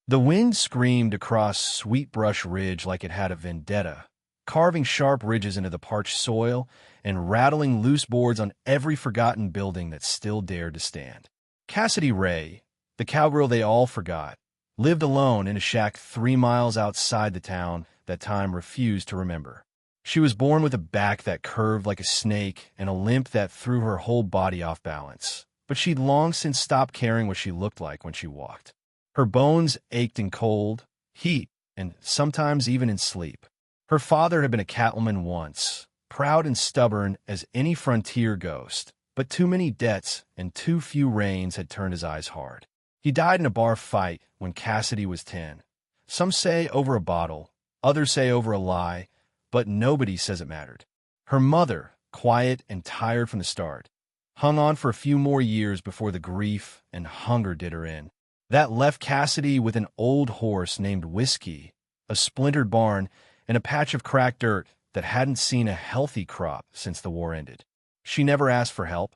The wind screamed across Sweetbrush Ridge like it had a vendetta, carving sharp ridges into the parched soil and rattling loose boards on every forgotten building that still dared to stand. Cassidy Ray, the cowgirl they all forgot, lived alone in a shack 3 miles outside the town that time refused to remember. She was born with a back that curved like a snake and a limp that threw her whole body off balance, but she'd long since stopped caring what she looked like when she walked. Her bones ached in cold, heat, and sometimes even in sleep. Her father had been a cattleman once, proud and stubborn as any frontier ghost, but too many debts and too few rains had turned his eyes hard. He died in a bar fight when Cassidy was 10. Some say over a bottle, others say over a lie, but nobody says it mattered. Her mother, quiet and tired from the start, hung on for a few more years before the grief and hunger did her in. That left Cassidy with an old horse named Whiskey, a splintered barn, and a patch of cracked dirt that hadn't seen a healthy crop since the war ended. She never asked for help,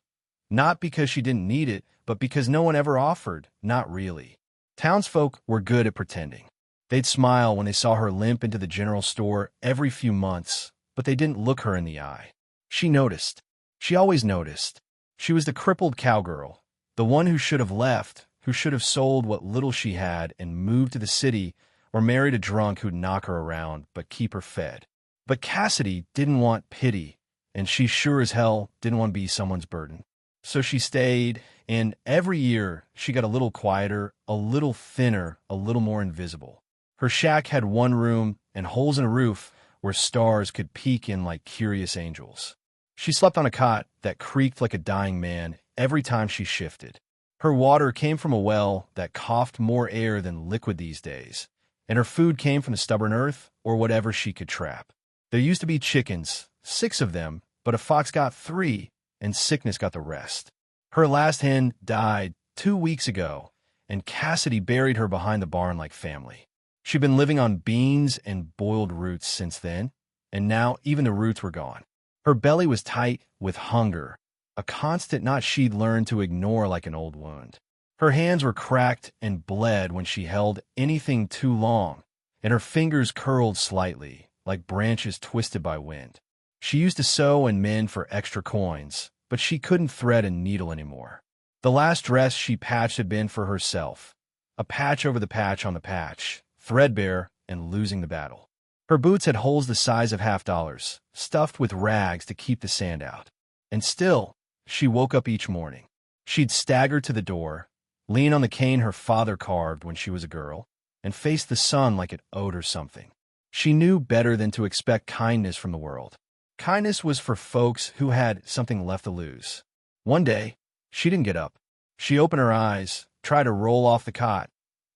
not because she didn't need it, but because no one ever offered, not really. Townsfolk were good at pretending. They'd smile when they saw her limp into the general store every few months, but they didn't look her in the eye. She noticed. She always noticed. She was the crippled cowgirl, the one who should have left, who should have sold what little she had and moved to the city or married a drunk who'd knock her around but keep her fed. But Cassidy didn't want pity, and she sure as hell didn't want to be someone's burden. So she stayed, and every year she got a little quieter, a little thinner, a little more invisible. Her shack had one room and holes in a roof where stars could peek in like curious angels. She slept on a cot that creaked like a dying man every time she shifted. Her water came from a well that coughed more air than liquid these days, and her food came from the stubborn earth or whatever she could trap. There used to be chickens, 6 of them, but a fox got 3, and sickness got the rest. Her last hen died 2 weeks ago, and Cassidy buried her behind the barn like family. She'd been living on beans and boiled roots since then, and now even the roots were gone. Her belly was tight with hunger, a constant knot she'd learned to ignore like an old wound. Her hands were cracked and bled when she held anything too long, and her fingers curled slightly, like branches twisted by wind. She used to sew and mend for extra coins, but she couldn't thread a needle anymore. The last dress she patched had been for herself, a patch over the patch on the patch, threadbare and losing the battle. Her boots had holes the size of $50, stuffed with rags to keep the sand out. And still, she woke up each morning. She'd stagger to the door, lean on the cane her father carved when she was a girl, and face the sun like it owed her something. She knew better than to expect kindness from the world. Kindness was for folks who had something left to lose. One day, she didn't get up. She opened her eyes, tried to roll off the cot,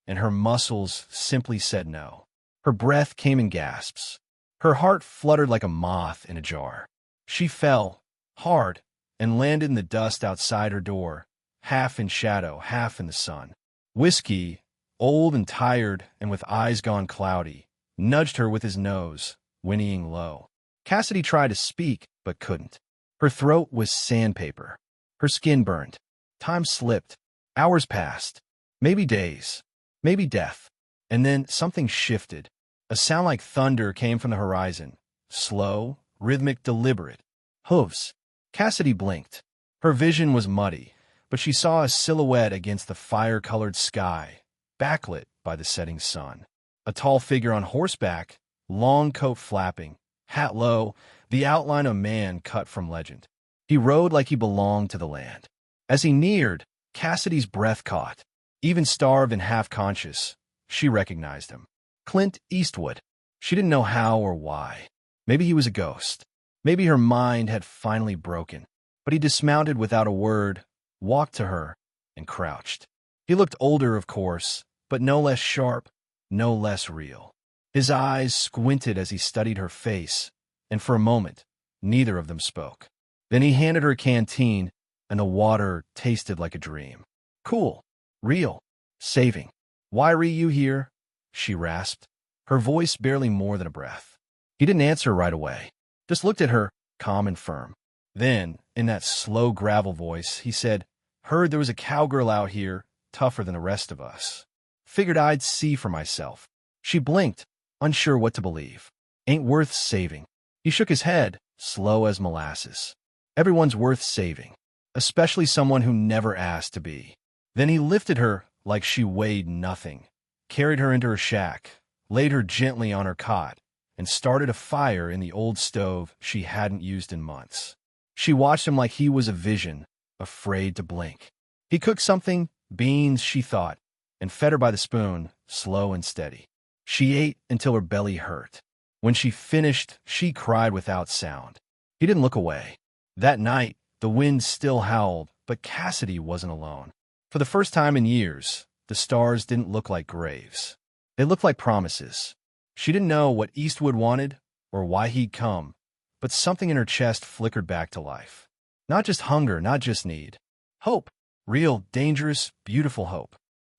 and her muscles simply said no. Her breath came in gasps. Her heart fluttered like a moth in a jar. She fell, hard, and landed in the dust outside her door, half in shadow, half in the sun. Whiskey, old and tired and with eyes gone cloudy, nudged her with his nose, whinnying low. Cassidy tried to speak, but couldn't. Her throat was sandpaper. Her skin burned. Time slipped. Hours passed. Maybe days. Maybe death. And then something shifted. A sound like thunder came from the horizon. Slow, rhythmic, deliberate. Hooves. Cassidy blinked. Her vision was muddy, but she saw a silhouette against the fire-colored sky, backlit by the setting sun. A tall figure on horseback, long coat flapping, hat low, the outline of a man cut from legend. He rode like he belonged to the land. As he neared, Cassidy's breath caught. Even starved and half-conscious, she recognized him. Clint Eastwood. She didn't know how or why. Maybe he was a ghost. Maybe her mind had finally broken. But he dismounted without a word, walked to her, and crouched. He looked older, of course, but no less sharp, no less real. His eyes squinted as he studied her face, and for a moment, neither of them spoke. Then he handed her a canteen, and the water tasted like a dream. Cool, real, saving. "Why are you here?" she rasped, her voice barely more than a breath. He didn't answer right away, just looked at her, calm and firm. Then, in that slow gravel voice, he said, "Heard there was a cowgirl out here, tougher than the rest of us." Figured I'd see for myself. She blinked, unsure what to believe. Ain't worth saving. He shook his head, slow as molasses. Everyone's worth saving, especially someone who never asked to be. Then he lifted her like she weighed nothing, carried her into her shack, laid her gently on her cot, and started a fire in the old stove she hadn't used in months. She watched him like he was a vision, afraid to blink. He cooked something, beans, she thought, and fed her by the spoon, slow and steady. She ate until her belly hurt. When she finished, she cried without sound. He didn't look away. That night, the wind still howled, but Cassidy wasn't alone. For the first time in years, the stars didn't look like graves. They looked like promises. She didn't know what Eastwood wanted or why he'd come, but something in her chest flickered back to life. Not just hunger, not just need. Hope. Real, dangerous, beautiful hope.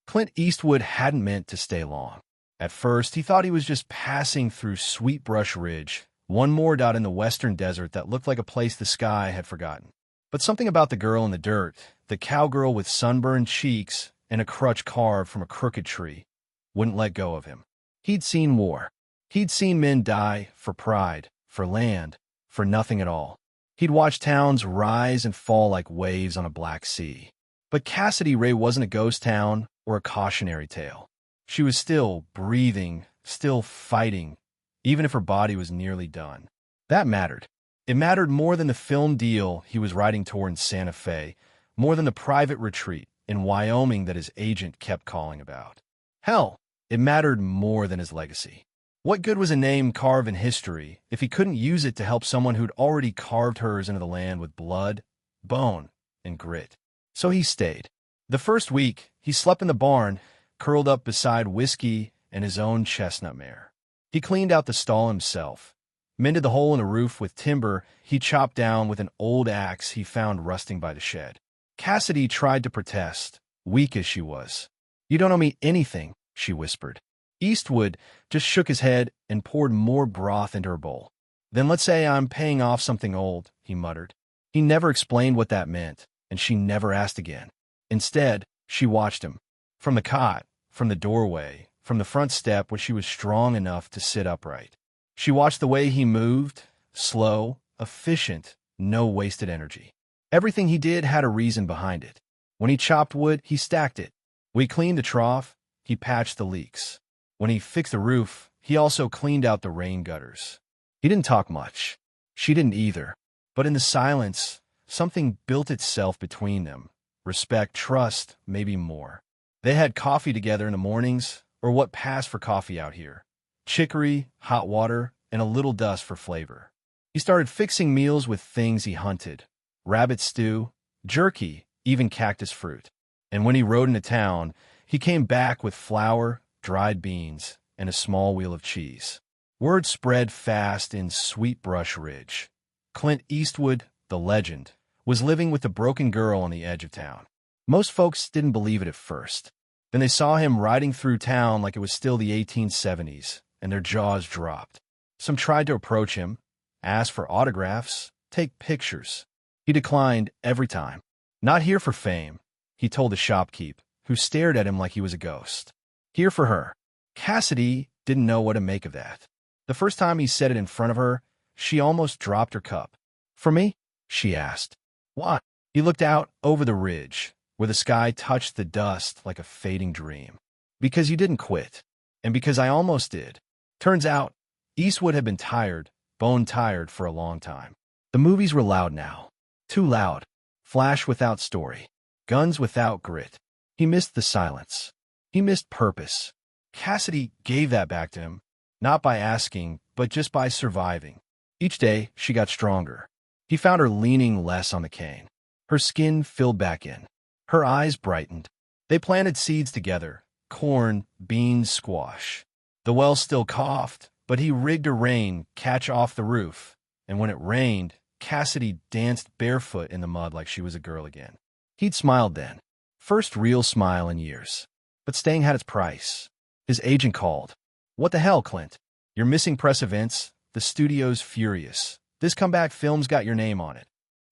Clint Eastwood hadn't meant to stay long. At first, he thought he was just passing through Sweetbrush Ridge, one more dot in the western desert that looked like a place the sky had forgotten. But something about the girl in the dirt, the cowgirl with sunburned cheeks and a crutch carved from a crooked tree, wouldn't let go of him. He'd seen war. He'd seen men die for pride, for land, for nothing at all. He'd watched towns rise and fall like waves on a black sea. But Cassidy Ray wasn't a ghost town or a cautionary tale. She was still breathing, still fighting, even if her body was nearly done. That mattered. It mattered more than the film deal he was riding toward in Santa Fe, more than the private retreat in Wyoming that his agent kept calling about. Hell, it mattered more than his legacy. What good was a name carved in history if he couldn't use it to help someone who'd already carved hers into the land with blood, bone, and grit? So he stayed. The first week, he slept in the barn, curled up beside whiskey and his own chestnut mare. He cleaned out the stall himself, mended the hole in the roof with timber he chopped down with an old axe he found rusting by the shed. Cassidy tried to protest, weak as she was. "You don't owe me anything," she whispered. Eastwood just shook his head and poured more broth into her bowl. "Then let's say I'm paying off something old," he muttered. He never explained what that meant, and she never asked again. Instead, she watched him. From the cot, from the doorway, from the front step where she was strong enough to sit upright. She watched the way he moved, slow, efficient, no wasted energy. Everything he did had a reason behind it. When he chopped wood, he stacked it. When he cleaned the trough, he patched the leaks. When he fixed the roof, he also cleaned out the rain gutters. He didn't talk much. She didn't either. But in the silence, something built itself between them. Respect, trust, maybe more. They had coffee together in the mornings, or what passed for coffee out here. Chicory, hot water, and a little dust for flavor. He started fixing meals with things he hunted. Rabbit stew, jerky, even cactus fruit. And when he rode into town, he came back with flour, dried beans, and a small wheel of cheese. Word spread fast in Sweetbrush Ridge. Clint Eastwood, the legend, was living with the broken girl on the edge of town. Most folks didn't believe it at first. Then they saw him riding through town like it was still the 1870s, and their jaws dropped. Some tried to approach him, ask for autographs, take pictures. He declined every time. Not here for fame, he told the shopkeep, who stared at him like he was a ghost. Here for her. Cassidy didn't know what to make of that. The first time he said it in front of her, she almost dropped her cup. "For me?" she asked. "Why?" He looked out over the ridge, where the sky touched the dust like a fading dream. "Because you didn't quit, and because I almost did." Turns out, Eastwood had been tired, bone-tired for a long time. The movies were loud now. Too loud. Flash without story. Guns without grit. He missed the silence. He missed purpose. Cassidy gave that back to him, not by asking, but just by surviving. Each day, she got stronger. He found her leaning less on the cane. Her skin filled back in. Her eyes brightened. They planted seeds together, corn, beans, squash. The well still coughed, but he rigged a rain catch off the roof, and when it rained, Cassidy danced barefoot in the mud like she was a girl again. He'd smiled then. First real smile in years. But staying had its price. His agent called. "What the hell, Clint? You're missing press events. The studio's furious. This comeback film's got your name on it."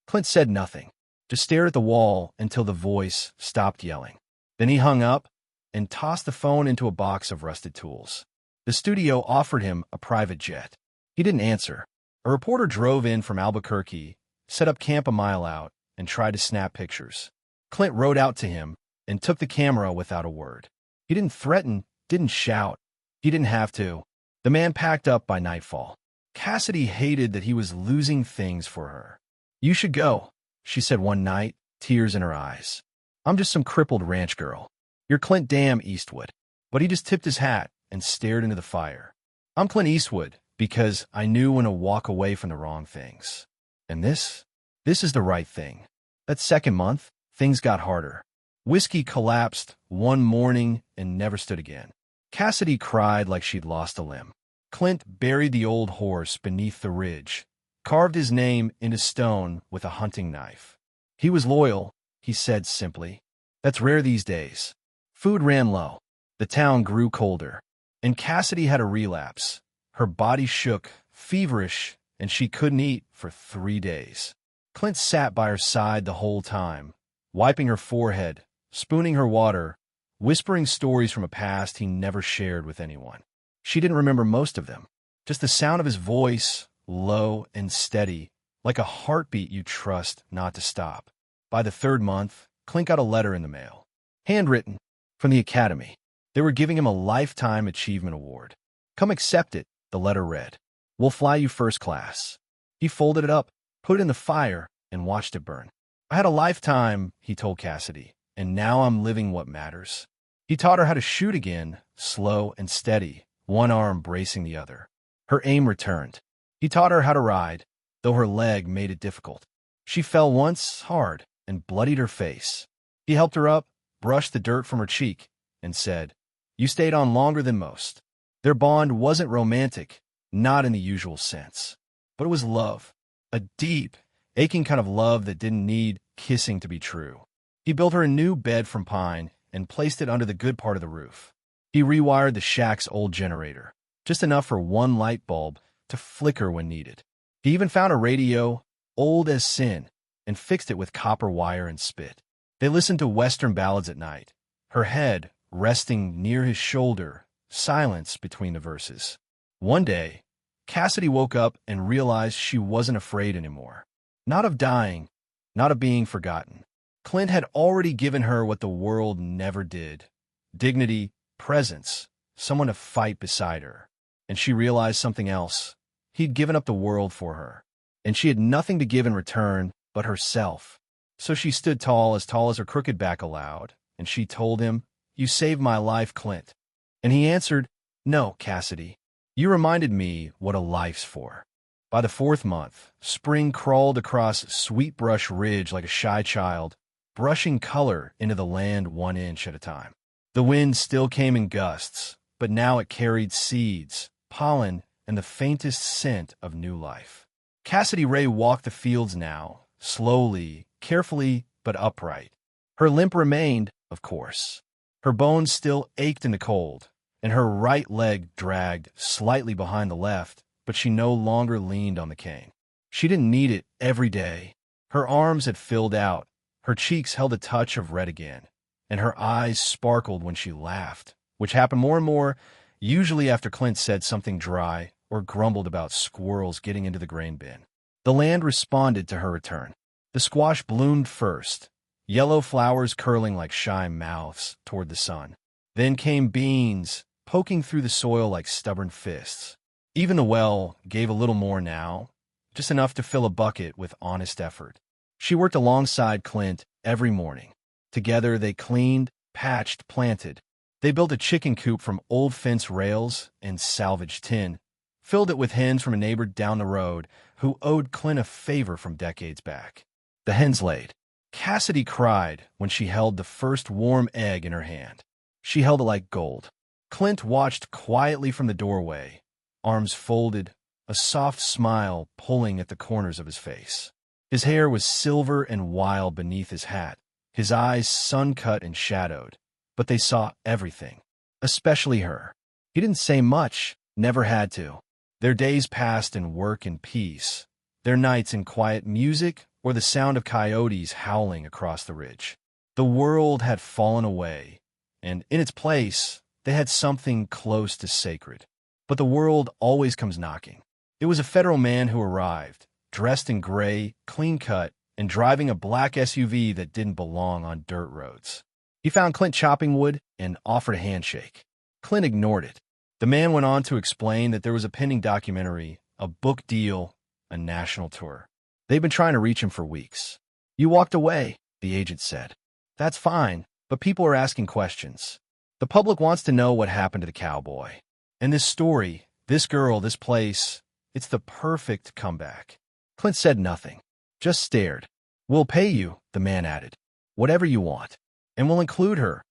Clint said nothing, just stared at the wall until the voice stopped yelling. Then he hung up, and tossed the phone into a box of rusted tools. The studio offered him a private jet. He didn't answer. A reporter drove in from Albuquerque, set up camp a mile out, and tried to snap pictures. Clint rode out to him and took the camera without a word. He didn't threaten, didn't shout. He didn't have to. The man packed up by nightfall. Cassidy hated that he was losing things for her. "You should go," she said one night, tears in her eyes. "I'm just some crippled ranch girl. You're Clint damn Eastwood." But he just tipped his hat and stared into the fire. "I'm Clint Eastwood because I knew when to walk away from the wrong things. And this is the right thing." That second month, things got harder. Whiskey collapsed one morning and never stood again. Cassidy cried like she'd lost a limb. Clint buried the old horse beneath the ridge, carved his name into stone with a hunting knife. He was loyal, he said simply. That's rare these days. Food ran low. The town grew colder. And Cassidy had a relapse. Her body shook, feverish, and she couldn't eat for 3 days. Clint sat by her side the whole time, wiping her forehead, spooning her water, whispering stories from a past he never shared with anyone. She didn't remember most of them, just the sound of his voice, low and steady, like a heartbeat you trust not to stop. By the third month, Clint got a letter in the mail, handwritten, from the Academy. They were giving him a Lifetime Achievement Award. "Come accept it," the letter read. "We'll fly you first class." He folded it up, put it in the fire, and watched it burn. "I had a lifetime," he told Cassidy, "and now I'm living what matters." He taught her how to shoot again, slow and steady, one arm bracing the other. Her aim returned. He taught her how to ride, though her leg made it difficult. She fell once hard and bloodied her face. He helped her up, brushed the dirt from her cheek, and said, "You stayed on longer than most." Their bond wasn't romantic, not in the usual sense, but it was love, a deep, aching kind of love that didn't need kissing to be true. He built her a new bed from pine and placed it under the good part of the roof. He rewired the shack's old generator, just enough for one light bulb to flicker when needed. He even found a radio, old as sin, and fixed it with copper wire and spit. They listened to Western ballads at night, her head resting near his shoulder, silence between the verses. One day, Cassidy woke up and realized she wasn't afraid anymore. Not of dying, not of being forgotten. Clint had already given her what the world never did: dignity, presence, someone to fight beside her. And she realized something else. He'd given up the world for her, and she had nothing to give in return but herself. So she stood tall as her crooked back allowed, and she told him, "You saved my life, Clint." And he answered, "No, Cassidy. You reminded me what a life's for." By the fourth month, spring crawled across Sweetbrush Ridge like a shy child, brushing color into the land 1 inch at a time. The wind still came in gusts, but now it carried seeds, pollen, and the faintest scent of new life. Cassidy Ray walked the fields now, slowly, carefully, but upright. Her limp remained, of course. Her bones still ached in the cold, and her right leg dragged slightly behind the left, but she no longer leaned on the cane. She didn't need it every day. Her arms had filled out, her cheeks held a touch of red again, and her eyes sparkled when she laughed, which happened more and more, usually after Clint said something dry or grumbled about squirrels getting into the grain bin. The land responded to her return. The squash bloomed first, yellow flowers curling like shy mouths toward the sun. Then came beans, poking through the soil like stubborn fists. Even the well gave a little more now, just enough to fill a bucket with honest effort. She worked alongside Clint every morning. Together they cleaned, patched, planted. They built a chicken coop from old fence rails and salvaged tin, filled it with hens from a neighbor down the road who owed Clint a favor from decades back. The hens laid. Cassidy cried when she held the first warm egg in her hand. She held it like gold. Clint watched quietly from the doorway, arms folded, a soft smile pulling at the corners of his face. His hair was silver and wild beneath his hat, his eyes sun-cut and shadowed, but they saw everything, especially her. He didn't say much, never had to. Their days passed in work and peace, their nights in quiet music or the sound of coyotes howling across the ridge. The world had fallen away, and in its place, they had something close to sacred. But the world always comes knocking. It was a federal man who arrived, dressed in gray, clean-cut, and driving a black SUV that didn't belong on dirt roads. He found Clint chopping wood and offered a handshake. Clint ignored it. The man went on to explain that there was a pending documentary, a book deal, a national tour. They'd been trying to reach him for weeks. "You walked away," the agent said. "That's fine, but people are asking questions. The public wants to know what happened to the cowboy. And this story, this girl, this place, it's the perfect comeback." Clint said nothing, just stared. "We'll pay you," the man added. "Whatever you want. And we'll include her.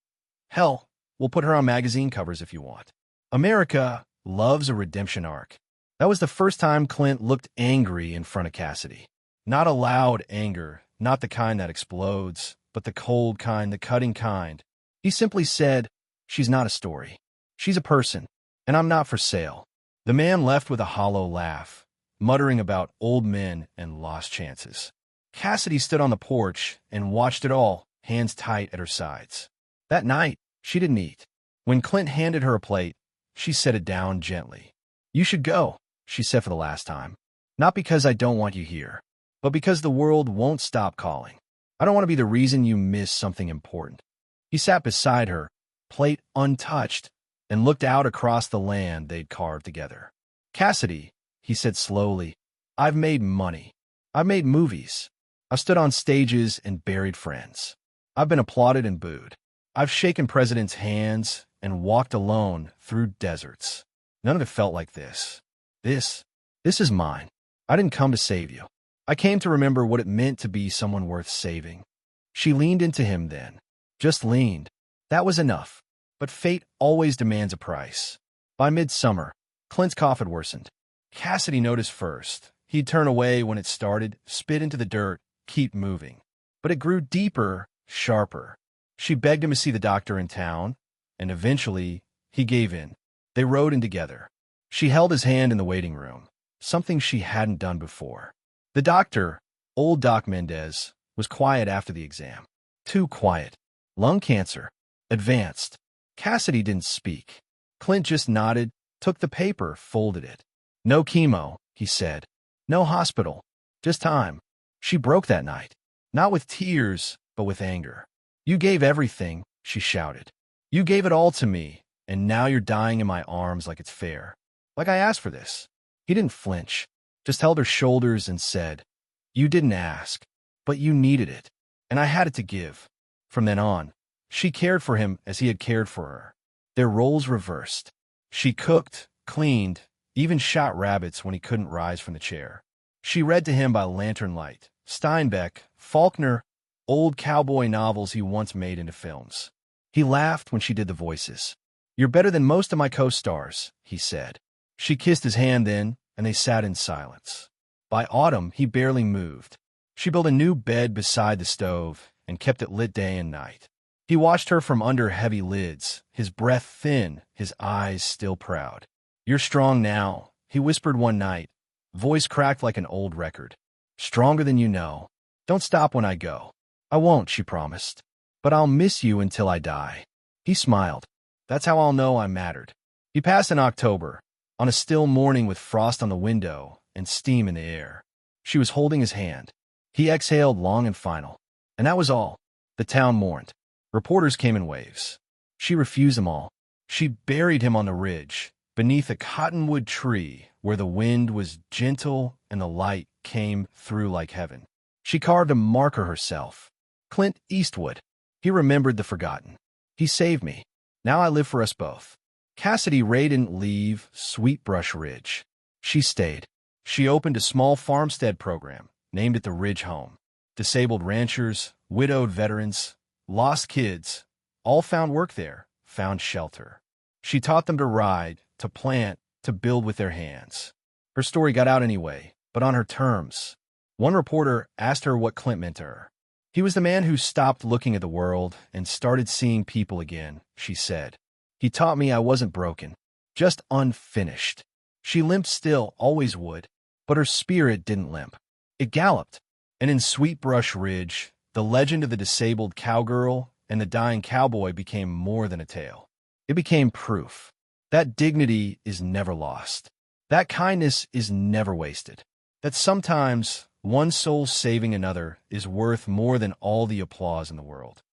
Hell, we'll put her on magazine covers if you want." America loves a redemption arc. That was the first time Clint looked angry in front of Cassidy. Not a loud anger, not the kind that explodes, but the cold kind, the cutting kind. He simply said, "She's not a story. She's a person, and I'm not for sale." The man left with a hollow laugh, muttering about old men and lost chances. Cassidy stood on the porch and watched it all, hands tight at her sides. That night, she didn't eat. When Clint handed her a plate, she set it down gently. "You should go," she said for the last time. "Not because I don't want you here, but because the world won't stop calling. I don't want to be the reason you miss something important." He sat beside her, plate untouched, and looked out across the land they'd carved together. "Cassidy," he said slowly, "I've made money. I've made movies. I've stood on stages and buried friends. I've been applauded and booed. I've shaken presidents' hands and walked alone through deserts. None of it felt like this. This is mine. I didn't come to save you. I came to remember what it meant to be someone worth saving." She leaned into him then. Just leaned. That was enough. But fate always demands a price. By midsummer, Clint's cough had worsened. Cassidy noticed first. He'd turn away when it started, spit into the dirt, keep moving. But it grew deeper, sharper. She begged him to see the doctor in town, and eventually, he gave in. They rode in together. She held his hand in the waiting room, something she hadn't done before. The doctor, old Doc Mendez, was quiet after the exam. Too quiet. Lung cancer. Advanced. Cassidy didn't speak. Clint just nodded, took the paper, folded it. "No chemo," he said. "No hospital. Just time." She broke that night. Not with tears, but with anger. "You gave everything," she shouted. "You gave it all to me, and now you're dying in my arms like it's fair. Like I asked for this." He didn't flinch, just held her shoulders and said, "You didn't ask, but you needed it, and I had it to give." From then on, she cared for him as he had cared for her. Their roles reversed. She cooked, cleaned, even shot rabbits when he couldn't rise from the chair. She read to him by lantern light, Steinbeck, Faulkner, old cowboy novels he once made into films. He laughed when she did the voices. "You're better than most of my co-stars," he said. She kissed his hand then, and they sat in silence. By autumn, he barely moved. She built a new bed beside the stove and kept it lit day and night. He watched her from under heavy lids, his breath thin, his eyes still proud. "You're strong now," he whispered one night, voice cracked like an old record. "Stronger than you know. Don't stop when I go." "I won't," she promised. "But I'll miss you until I die." He smiled. "That's how I'll know I mattered." He passed in October, on a still morning with frost on the window and steam in the air. She was holding his hand. He exhaled long and final. And that was all. The town mourned. Reporters came in waves. She refused them all. She buried him on the ridge, beneath a cottonwood tree where the wind was gentle and the light came through like heaven. She carved a marker herself. Clint Eastwood. He remembered the forgotten. "He saved me. Now I live for us both." Cassidy Ray didn't leave Sweetbrush Ridge. She stayed. She opened a small farmstead program, named it the Ridge Home. Disabled ranchers, widowed veterans, lost kids, all found work there, found shelter. She taught them to ride, to plant, to build with their hands. Her story got out anyway, but on her terms. One reporter asked her what Clint meant to her. "He was the man who stopped looking at the world and started seeing people again," she said. "He taught me I wasn't broken, just unfinished." She limped still, always would, but her spirit didn't limp. It galloped. And in Sweetbrush Ridge, the legend of the disabled cowgirl and the dying cowboy became more than a tale. It became proof. That dignity is never lost. That kindness is never wasted. That sometimes one soul saving another is worth more than all the applause in the world.